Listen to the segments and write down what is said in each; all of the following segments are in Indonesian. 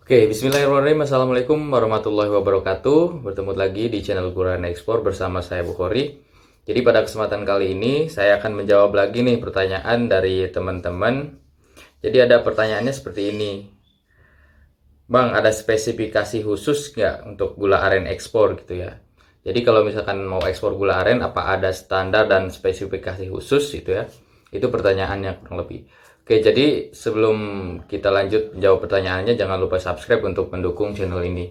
Oke, bismillahirrahmanirrahim. Assalamualaikum warahmatullahi wabarakatuh. Bertemu lagi di channel Quran Ekspor bersama saya Bukhari. Jadi pada kesempatan kali ini saya akan menjawab lagi nih pertanyaan dari teman-teman. Jadi ada pertanyaannya seperti ini. Bang, ada spesifikasi khusus nggak untuk gula aren ekspor gitu ya? Jadi kalau misalkan mau ekspor gula aren, apa ada standar dan spesifikasi khusus gitu ya? Itu pertanyaannya kurang lebih. Oke, jadi sebelum kita lanjut menjawab pertanyaannya, jangan lupa subscribe untuk mendukung channel ini.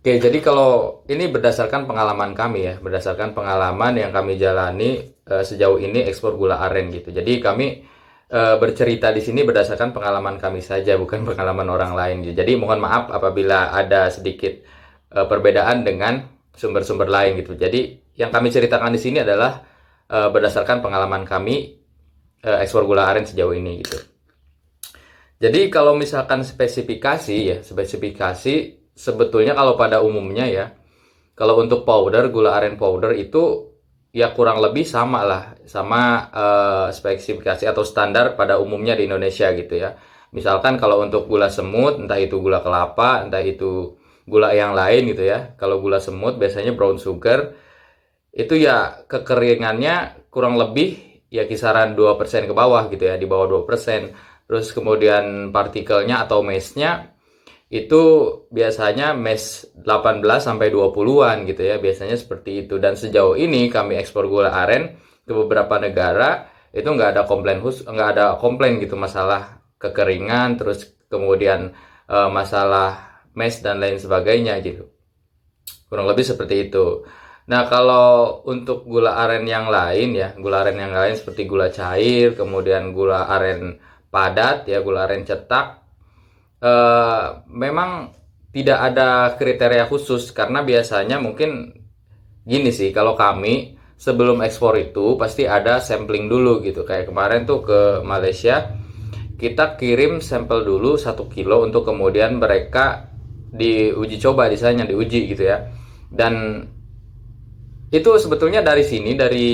Oke, jadi kalau ini berdasarkan pengalaman kami ya, berdasarkan pengalaman yang kami jalani sejauh ini ekspor gula aren gitu. Jadi kami bercerita di sini berdasarkan pengalaman kami saja, bukan pengalaman orang lain gitu. Jadi mohon maaf apabila ada sedikit perbedaan dengan sumber-sumber lain gitu. Jadi yang kami ceritakan di sini adalah berdasarkan pengalaman kami ekspor gula aren sejauh ini gitu. Jadi kalau misalkan spesifikasi sebetulnya kalau pada umumnya ya, kalau untuk powder gula aren powder itu ya kurang lebih sama lah, sama spesifikasi atau standar pada umumnya di Indonesia gitu ya. Misalkan kalau untuk gula semut, entah itu gula kelapa, entah itu gula yang lain gitu ya. Kalau gula semut biasanya brown sugar, itu ya kekeringannya kurang lebih ya kisaran 2% ke bawah gitu ya, di bawah 2%. Terus kemudian partikelnya atau mass-nya itu biasanya mass 18 sampai 20-an gitu ya, biasanya seperti itu. Dan sejauh ini kami ekspor gula aren ke beberapa negara itu nggak ada komplain gitu masalah kekeringan, terus kemudian masalah mass dan lain sebagainya gitu. Kurang lebih seperti itu. Nah, kalau untuk gula aren yang lain ya, gula aren yang lain seperti gula cair, kemudian gula aren padat ya, gula aren cetak, memang tidak ada kriteria khusus karena biasanya mungkin gini sih, kalau kami sebelum ekspor itu pasti ada sampling dulu gitu. Kayak kemarin tuh ke Malaysia, kita kirim sampel dulu 1 kilo untuk kemudian mereka diuji coba di sana, diuji gitu ya. Dan itu sebetulnya dari sini, dari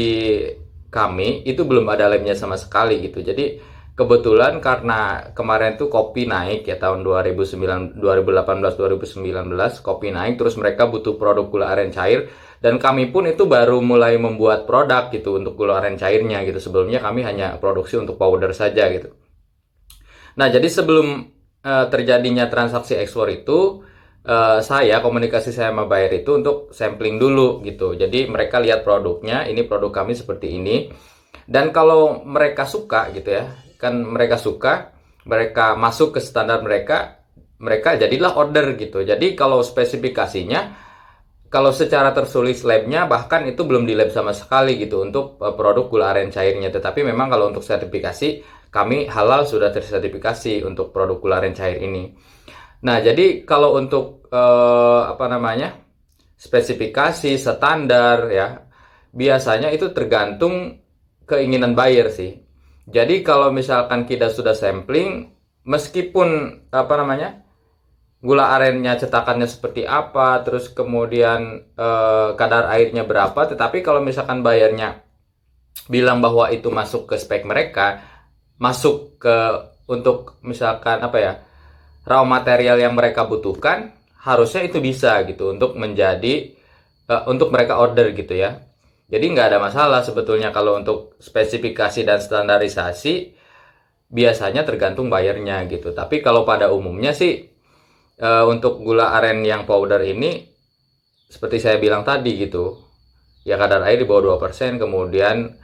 kami itu belum ada lemnya sama sekali gitu. Jadi kebetulan karena kemarin tuh kopi naik ya, tahun 2009, 2018, 2019 kopi naik, terus mereka butuh produk gula aren cair, dan kami pun itu baru mulai membuat produk gitu untuk gula aren cairnya gitu. Sebelumnya kami hanya produksi untuk powder saja gitu. Nah, jadi sebelum terjadinya transaksi ekspor itu, komunikasi saya sama buyer itu untuk sampling dulu gitu. Jadi mereka lihat produknya, ini produk kami seperti ini. Dan kalau mereka suka gitu ya, kan mereka suka, mereka masuk ke standar mereka, mereka jadilah order gitu. Jadi kalau spesifikasinya, kalau secara tertulis labnya bahkan itu belum di lab sama sekali gitu untuk produk gula aren cairnya. Tetapi memang kalau untuk sertifikasi, kami halal sudah tersertifikasi untuk produk gula aren cair ini. Nah, jadi kalau untuk spesifikasi standar ya, biasanya itu tergantung keinginan buyer sih. Jadi kalau misalkan kita sudah sampling, meskipun gula arennya cetakannya seperti apa, terus kemudian kadar airnya berapa, tetapi kalau misalkan bayarnya bilang bahwa itu masuk ke spek mereka, masuk ke untuk misalkan raw material yang mereka butuhkan, harusnya itu bisa gitu untuk menjadi untuk mereka order gitu ya. Jadi nggak ada masalah sebetulnya kalau untuk spesifikasi dan standarisasi, biasanya tergantung bayarnya gitu. Tapi kalau pada umumnya sih untuk gula aren yang powder ini seperti saya bilang tadi gitu, ya kadar air di bawah 2%, kemudian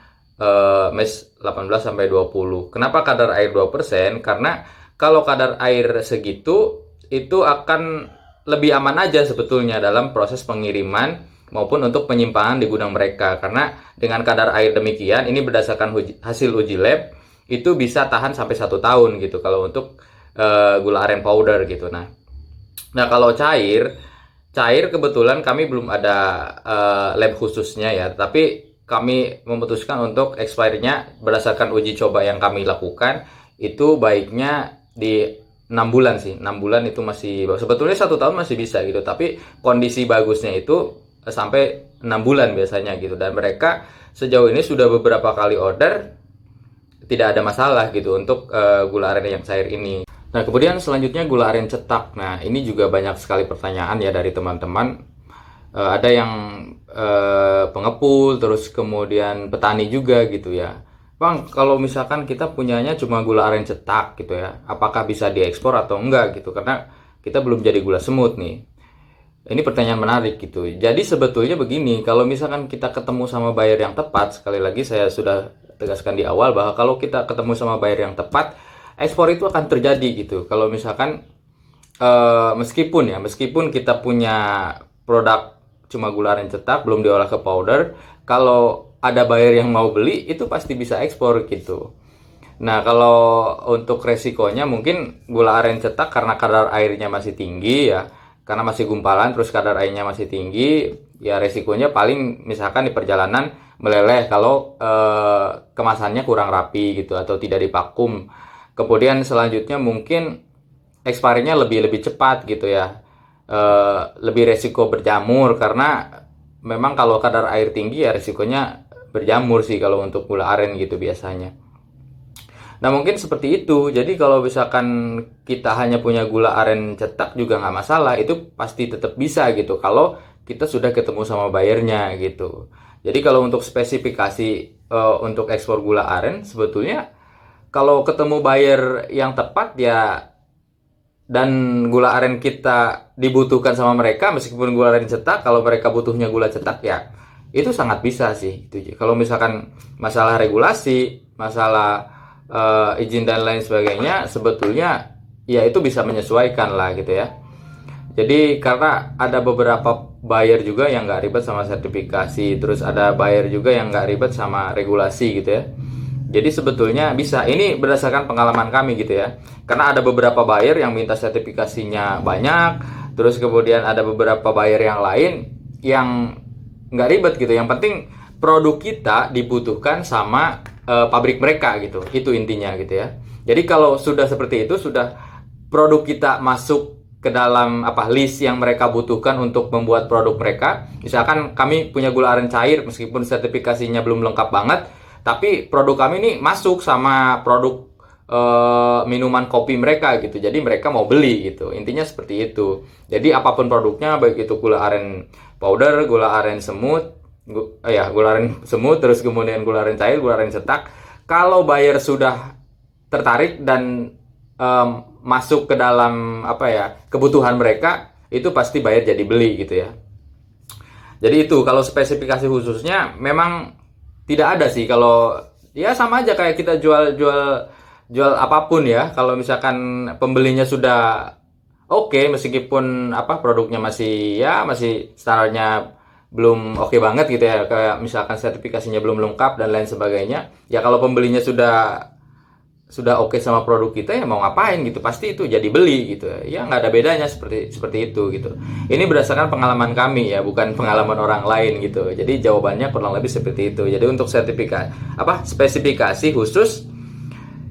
mass 18 sampai 20. Kenapa kadar air 2%? Karena kalau kadar air segitu itu akan lebih aman aja sebetulnya dalam proses pengiriman maupun untuk penyimpanan di gudang mereka. Karena dengan kadar air demikian, ini berdasarkan hasil uji lab, itu bisa tahan sampai 1 tahun gitu kalau untuk gula aren powder gitu. Nah, kalau cair kebetulan kami belum ada lab khususnya ya, tapi kami memutuskan untuk expirednya berdasarkan uji coba yang kami lakukan, itu baiknya di 6 bulan sih. 6 bulan itu masih, sebetulnya 1 tahun masih bisa gitu, tapi kondisi bagusnya itu sampai 6 bulan biasanya gitu. Dan mereka sejauh ini sudah beberapa kali order, tidak ada masalah gitu untuk gula aren yang cair ini. Nah, kemudian selanjutnya gula aren cetak. Nah, ini juga banyak sekali pertanyaan ya dari teman-teman. Ada yang pengepul, terus kemudian petani juga gitu ya. Bang, kalau misalkan kita punyanya cuma gula aren cetak gitu ya, apakah bisa diekspor atau enggak gitu? Karena kita belum jadi gula semut nih. Ini pertanyaan menarik gitu. Jadi sebetulnya begini, kalau misalkan kita ketemu sama buyer yang tepat, sekali lagi saya sudah tegaskan di awal bahwa kalau kita ketemu sama buyer yang tepat, ekspor itu akan terjadi gitu. Kalau misalkan meskipun kita punya produk cuma gula aren cetak belum diolah ke powder, kalau ada buyer yang mau beli itu pasti bisa ekspor gitu. Nah, kalau untuk resikonya mungkin gula aren cetak karena kadar airnya masih tinggi ya, karena masih gumpalan terus kadar airnya masih tinggi, ya resikonya paling misalkan di perjalanan meleleh kalau kemasannya kurang rapi gitu atau tidak divakum. Kemudian selanjutnya mungkin expiry-nya lebih cepat gitu ya. Lebih resiko berjamur karena memang kalau kadar air tinggi ya resikonya berjamur sih kalau untuk gula aren gitu biasanya. Nah, mungkin seperti itu. Jadi kalau misalkan kita hanya punya gula aren cetak juga nggak masalah, itu pasti tetap bisa gitu kalau kita sudah ketemu sama buyernya gitu. Jadi kalau untuk spesifikasi untuk ekspor gula aren sebetulnya kalau ketemu buyer yang tepat ya, dan gula aren kita dibutuhkan sama mereka meskipun gula aren cetak, kalau mereka butuhnya gula cetak ya itu sangat bisa sih itu. Kalau misalkan masalah regulasi, masalah izin dan lain sebagainya sebetulnya ya itu bisa menyesuaikan lah gitu ya. Jadi karena ada beberapa buyer juga yang nggak ribet sama sertifikasi, terus ada buyer juga yang nggak ribet sama regulasi gitu ya. Jadi sebetulnya bisa, ini berdasarkan pengalaman kami gitu ya. Karena ada beberapa buyer yang minta sertifikasinya banyak, terus kemudian ada beberapa buyer yang lain yang nggak ribet gitu. Yang penting produk kita dibutuhkan sama pabrik mereka gitu. Itu intinya gitu ya. Jadi kalau sudah seperti itu, sudah produk kita masuk ke dalam list yang mereka butuhkan untuk membuat produk mereka. Misalkan kami punya gula aren cair meskipun sertifikasinya belum lengkap banget, tapi produk kami ini masuk sama produk minuman kopi mereka gitu. Jadi mereka mau beli gitu. Intinya seperti itu. Jadi apapun produknya, baik itu gula aren powder, gula aren semut, gula aren semut, terus kemudian gula aren cair, gula aren cetak. Kalau buyer sudah tertarik dan masuk ke dalam kebutuhan mereka, itu pasti buyer jadi beli gitu ya. Jadi itu kalau spesifikasi khususnya memang tidak ada sih. Kalau ya sama aja kayak kita jual apapun ya. Kalau misalkan pembelinya sudah oke, meskipun produknya masih standarnya belum oke banget gitu ya, kayak misalkan sertifikasinya belum lengkap dan lain sebagainya, ya kalau pembelinya sudah oke sama produk kita, ya mau ngapain gitu, pasti itu jadi beli gitu ya, nggak ada bedanya seperti itu gitu. Ini berdasarkan pengalaman kami ya, bukan pengalaman orang lain gitu. Jadi jawabannya kurang lebih seperti itu. Jadi untuk spesifikasi khusus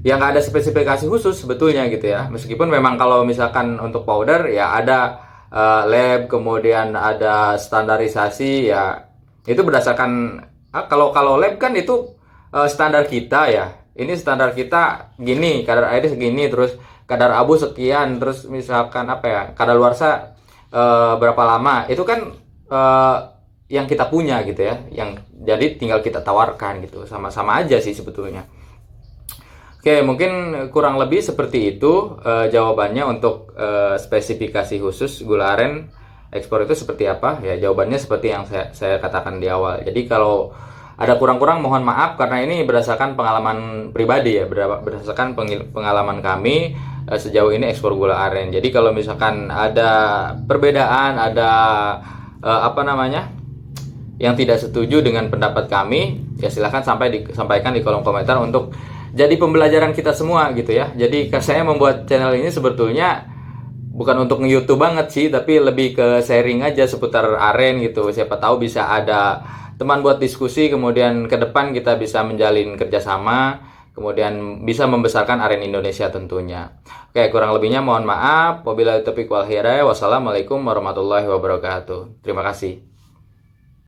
ya nggak ada spesifikasi khusus sebetulnya gitu ya. Meskipun memang kalau misalkan untuk powder ya ada lab, kemudian ada standarisasi ya, itu berdasarkan kalau lab kan itu standar kita ya. Ini standar kita gini, kadar airnya segini, terus kadar abu sekian, terus misalkan kadaluarsa berapa lama, itu kan yang kita punya gitu ya, yang jadi tinggal kita tawarkan gitu, sama-sama aja sih sebetulnya. Oke, mungkin kurang lebih seperti itu jawabannya untuk spesifikasi khusus gula aren ekspor itu seperti apa ya. Jawabannya seperti yang saya katakan di awal. Jadi kalau ada kurang-kurang mohon maaf, karena ini berdasarkan pengalaman pribadi ya, berdasarkan pengalaman kami sejauh ini ekspor gula aren. Jadi kalau misalkan ada perbedaan, ada yang tidak setuju dengan pendapat kami, ya silahkan sampaikan di kolom komentar untuk jadi pembelajaran kita semua gitu ya. Jadi saya membuat channel ini sebetulnya bukan untuk nge-YouTube banget sih, tapi lebih ke sharing aja seputar aren gitu. Siapa tahu bisa ada teman buat diskusi, kemudian ke depan kita bisa menjalin kerjasama, kemudian bisa membesarkan aren Indonesia tentunya. Oke, kurang lebihnya mohon maaf. Wabillahi taufiq wal hidayah. Wassalamualaikum warahmatullahi wabarakatuh. Terima kasih.